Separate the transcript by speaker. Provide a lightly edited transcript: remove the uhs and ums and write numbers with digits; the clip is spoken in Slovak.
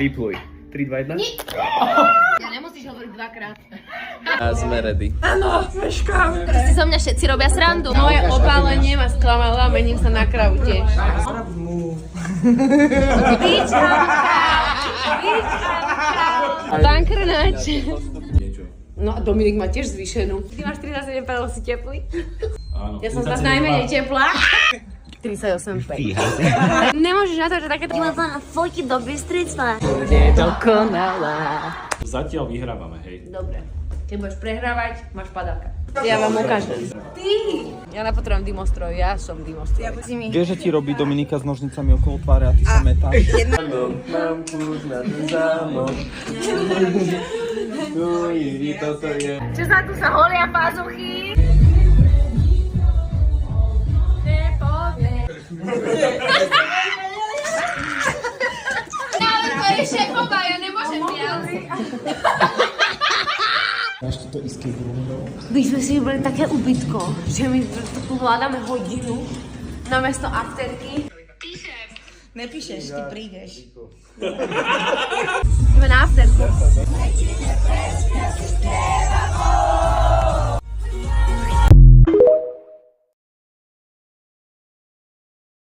Speaker 1: Vypluj. 3, 2, 1.
Speaker 2: Ja nemusíš hovoriť dvakrát.
Speaker 3: A sme ready.
Speaker 4: Áno, meškám.
Speaker 2: Si zo mňa všetci robia srandu.
Speaker 4: Moje opálenie ma sklamalo a mením sa na kravu tiež. Bankrnáč. No a Dominik má tiež zvýšenú. Ty máš 37 padol, si teplý?
Speaker 5: Áno.
Speaker 4: Ja som z vás najmenej teplá. 38,5. Nemôžeš na to, že takéto...
Speaker 6: Iba to fotiť do Bystrica.
Speaker 4: Bude dokonalá.
Speaker 5: Zatiaľ vyhrávame, hej.
Speaker 4: Dobre. Keď budeš prehrávať, máš padáka. Ja vám ukážem. Ty! Ja nepotrebujem dymostroj, ja som dymostroj.
Speaker 3: Vieš, že ti robí Dominika s nožnicami okolo tváre a ty sa metáš? Mám púť na ten zámok. Toto je...
Speaker 2: Čo sa tu sa holia pazuchy? Ale to je šéfová, ja nemôžem viac.
Speaker 4: My sme si vybrali také ubytko, že my tu vládame hodinu namiesto afterky.
Speaker 6: Nepíšeš, ty prídeš.
Speaker 4: Ideme na afterku.